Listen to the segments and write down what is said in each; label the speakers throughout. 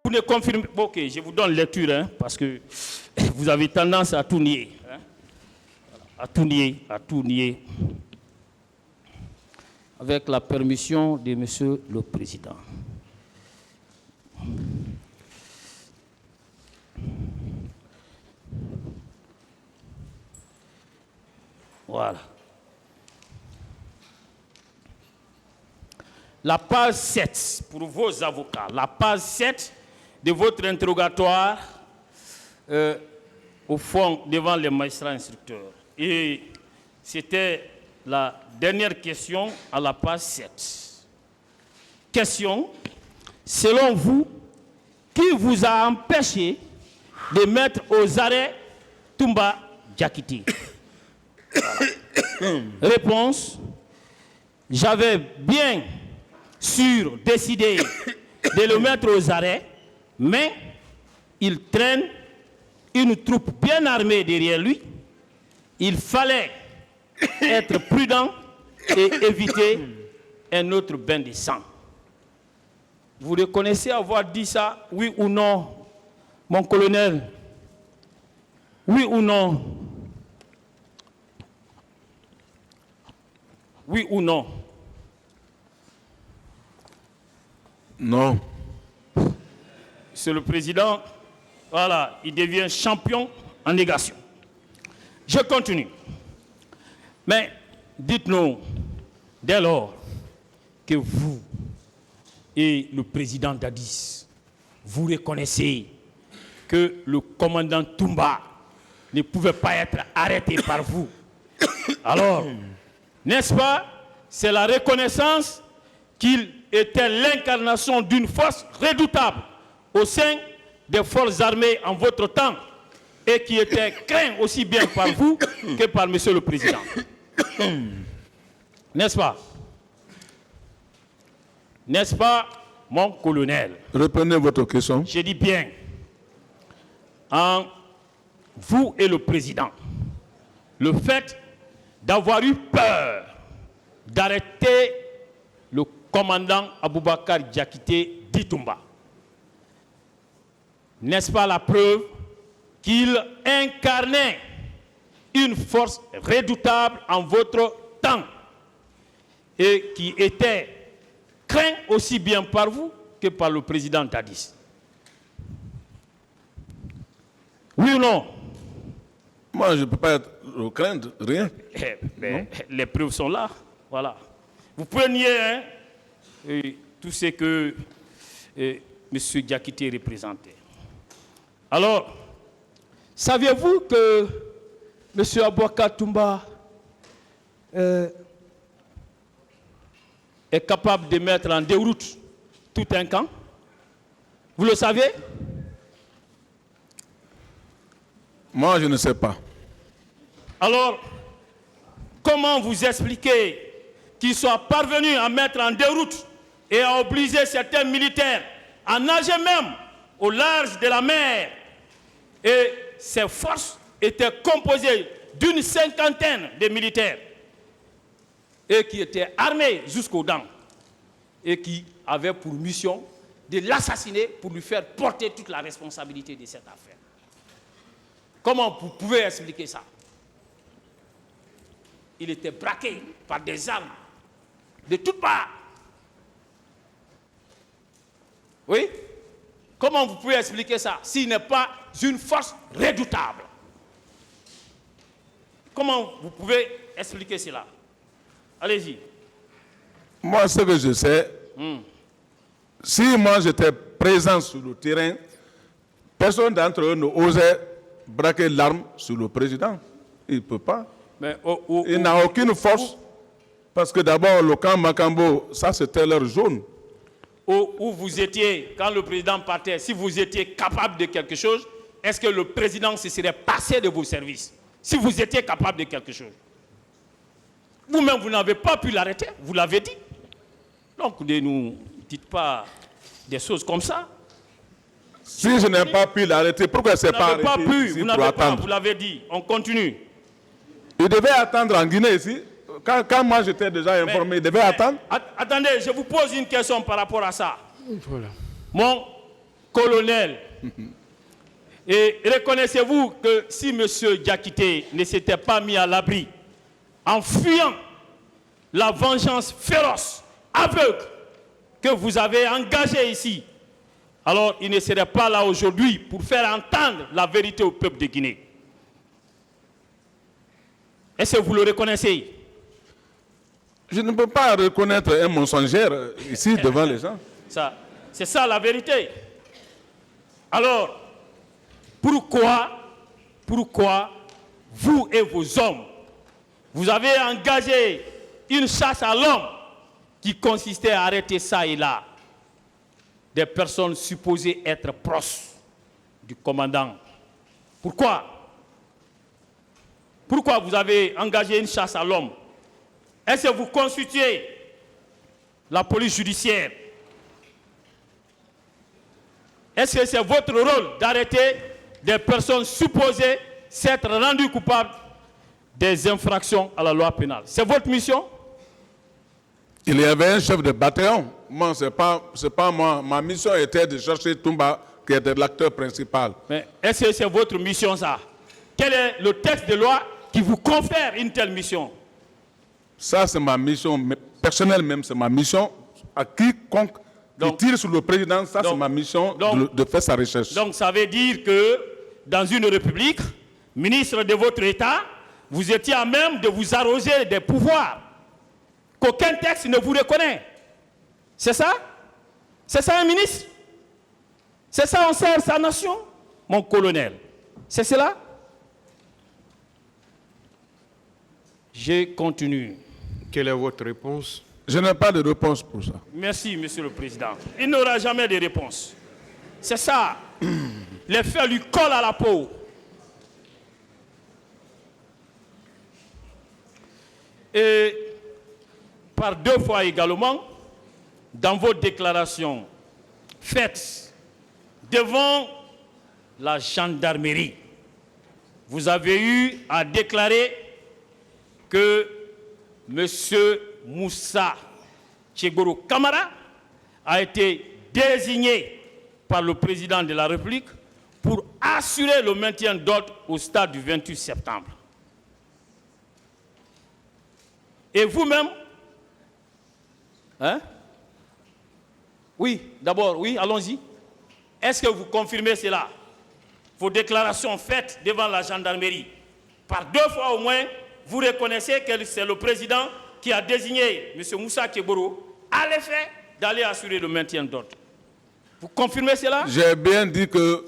Speaker 1: Pour ne confirmer... Ok, je vous donne lecture, hein, parce que vous avez tendance à tout nier. Hein, à tout nier. Avec la permission de Monsieur le Président. Voilà. La page 7, pour vos avocats, la page 7 de votre interrogatoire au fond devant les magistrats instructeurs. Et c'était la dernière question à la page 7. Question, selon vous, qui vous a empêché de mettre aux arrêts Toumba Diakité? Voilà. Réponse, j'avais bien sûr décidé de le mettre aux arrêts, mais il traîne une troupe bien armée derrière lui. Il fallait être prudent et éviter un autre bain de sang. Vous reconnaissez avoir dit ça, oui ou non, mon colonel? Oui ou non? Oui ou non?
Speaker 2: Non.
Speaker 1: C'est le président, voilà, il devient champion en négation. Je continue. Mais dites-nous, dès lors que vous et le président Dadis, vous reconnaissez que le commandant Toumba ne pouvait pas être arrêté par vous, alors, n'est-ce pas, c'est la reconnaissance qu'il était l'incarnation d'une force redoutable au sein des forces armées en votre temps et qui était craint aussi bien par vous que par Monsieur le Président. N'est-ce pas? N'est-ce pas, mon colonel?
Speaker 2: Reprenez votre question.
Speaker 1: Je dis bien, en vous et le Président, le fait d'avoir eu peur d'arrêter le commandant Aboubakar Diakité Toumba, n'est-ce pas la preuve qu'il incarnait une force redoutable en votre temps et qui était craint aussi bien par vous que par le président Dadis? Oui ou non?
Speaker 2: Moi, je ne peux pas craindre rien.
Speaker 1: Les preuves sont là. Voilà. Vous pouvez nier hein, tout ce que M. Diakité représentait. Alors, saviez-vous que M. Aboubakar Toumba est capable de mettre en déroute tout un camp? Vous le savez?
Speaker 2: Moi, je ne sais pas.
Speaker 1: Alors, comment vous expliquez qu'il soit parvenu à mettre en déroute et à obliger certains militaires à nager même au large de la mer? Et ces forces étaient composées d'une cinquantaine de militaires et qui étaient armés jusqu'aux dents et qui avaient pour mission de l'assassiner pour lui faire porter toute la responsabilité de cette affaire. Comment vous pouvez expliquer ça? Il était braqué par des armes de toutes parts. Oui? Comment vous pouvez expliquer ça s'il n'est pas une force redoutable? Comment vous pouvez expliquer cela? Allez-y.
Speaker 2: Moi, ce que je sais, si moi j'étais présent sur le terrain, personne d'entre eux n'osait braquer l'arme sur le président. Il ne peut pas.
Speaker 1: Mais,
Speaker 2: il n'a aucune force. Parce que d'abord, le camp Makambo, ça c'était leur zone.
Speaker 1: Où vous étiez, quand le président partait, si vous étiez capable de quelque chose, est-ce que le président se serait passé de vos services? Si vous étiez capable de quelque chose. Vous-même, vous n'avez pas pu l'arrêter, vous l'avez dit. Donc, ne nous dites pas des choses comme ça.
Speaker 2: Si je n'ai pas pu l'arrêter, pourquoi c'est pas arrêté?
Speaker 1: Vous n'avez pas pu, vous n'avez pas, vous l'avez dit. On continue.
Speaker 2: Il devait attendre en Guinée ici. Quand moi j'étais déjà informé, il devait attendre.
Speaker 1: Attendez, je vous pose une question par rapport à ça.
Speaker 3: Voilà.
Speaker 1: colonel, et reconnaissez-vous que si M. Diakité ne s'était pas mis à l'abri en fuyant la vengeance féroce, aveugle, que vous avez engagée ici, alors il ne serait pas là aujourd'hui pour faire entendre la vérité au peuple de Guinée. Est-ce que vous le reconnaissez?
Speaker 2: Je ne peux pas reconnaître un mensongère ici devant les gens.
Speaker 1: C'est ça la vérité. Alors, pourquoi vous et vos hommes, vous avez engagé une chasse à l'homme qui consistait à arrêter ça et là des personnes supposées être proches du commandant? Pourquoi vous avez engagé une chasse à l'homme? Est-ce que vous constituez la police judiciaire? Est-ce que c'est votre rôle d'arrêter des personnes supposées s'être rendues coupables des infractions à la loi pénale? C'est votre mission?
Speaker 2: Il y avait un chef de bataillon. Moi, c'est pas moi. Ma mission était de chercher Toumba, qui était l'acteur principal.
Speaker 1: Mais est-ce que c'est votre mission, ça? Quel est le texte de loi qui vous confère une telle mission?
Speaker 2: Ça, c'est ma mission personnelle même. C'est ma mission. À quiconque qui tire sur le président, ça, c'est ma mission de faire sa recherche.
Speaker 1: Donc, ça veut dire que dans une république, ministre de votre État, vous étiez à même de vous arroger des pouvoirs qu'aucun texte ne vous reconnaît. C'est ça? C'est ça un ministre? C'est ça on sert sa nation? Mon colonel, c'est cela? Je continue.
Speaker 3: Quelle est votre réponse?
Speaker 2: Je n'ai pas de réponse pour ça.
Speaker 1: Merci, Monsieur le Président. Il n'aura jamais de réponse. C'est ça. Les faits lui collent à la peau. Et par 2 fois également, dans vos déclarations faites devant la gendarmerie, vous avez eu à déclarer que M. Moussa Tchegoro Kamara a été désigné par le président de la République pour assurer le maintien d'ordre au stade du 28 septembre. Et vous-même, hein? Oui, d'abord, oui, allons-y. Est-ce que vous confirmez cela? Vos déclarations faites devant la gendarmerie, par 2 fois au moins, vous reconnaissez que c'est le président qui a désigné M. Moussa Tchegoro à l'effet d'aller assurer le maintien d'ordre. Vous confirmez cela?
Speaker 2: J'ai bien dit que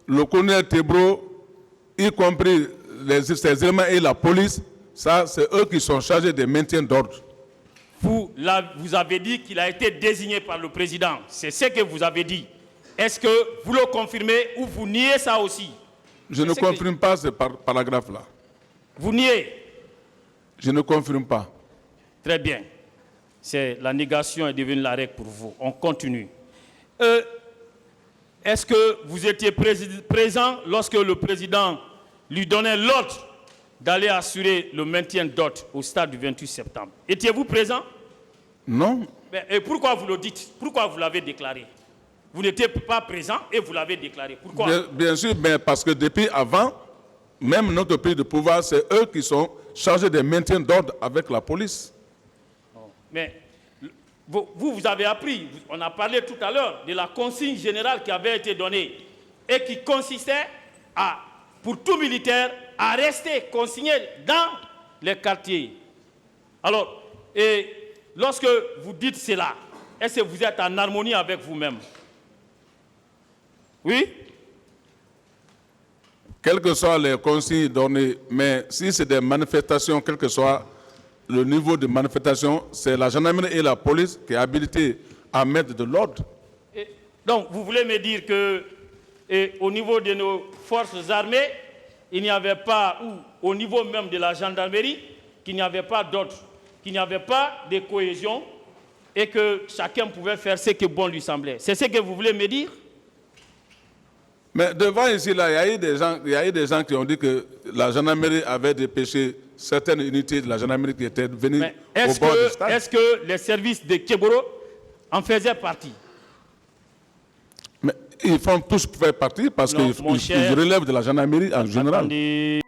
Speaker 2: le colonel Tebro, y compris ces éléments et la police, ça, c'est eux qui sont chargés du maintien d'ordre.
Speaker 1: Vous avez dit qu'il a été désigné par le président. C'est ce que vous avez dit. Est-ce que vous le confirmez ou vous niez ça aussi?
Speaker 2: Je ne confirme pas ce paragraphe-là.
Speaker 1: Vous niez?
Speaker 2: Je ne confirme pas.
Speaker 1: Très bien. La négation est devenue la règle pour vous. On continue. Est-ce que vous étiez présent lorsque le président lui donnait l'ordre d'aller assurer le maintien d'ordre au stade du 28 septembre? Étiez-vous présent?
Speaker 2: Non.
Speaker 1: Et pourquoi vous le dites? Pourquoi vous l'avez déclaré? Vous n'étiez pas présent et vous l'avez déclaré. Pourquoi?
Speaker 2: Bien sûr, mais parce que depuis avant, même notre prise de pouvoir, c'est eux qui sont chargés de maintien d'ordre avec la police.
Speaker 1: Mais vous avez appris, on a parlé tout à l'heure de la consigne générale qui avait été donnée et qui consistait à, pour tout militaire, à rester consigné dans les quartiers. Alors, et lorsque vous dites cela, est-ce que vous êtes en harmonie avec vous-même? Oui?
Speaker 2: Quelles que soient les consignes données, mais si c'est des manifestations, quel que soit le niveau de manifestation, c'est la gendarmerie et la police qui est habilitée à mettre de l'ordre.
Speaker 1: Donc, vous voulez me dire que au niveau de nos forces armées, il n'y avait pas, ou au niveau même de la gendarmerie, qu'il n'y avait pas d'ordre, qu'il n'y avait pas de cohésion et que chacun pouvait faire ce que bon lui semblait. C'est ce que vous voulez me dire?
Speaker 2: Mais devant ici, là, il y a eu des gens qui ont dit que la gendarmerie avait dépêché certaines unités de la gendarmerie qui étaient venues au bord du stade.
Speaker 1: Est-ce que les services de Tchegoro en faisaient partie?
Speaker 2: Mais ils font tous faire partie parce
Speaker 1: Non,
Speaker 2: qu'ils
Speaker 1: mon cher-
Speaker 2: relèvent de la gendarmerie en général.
Speaker 1: Attendez.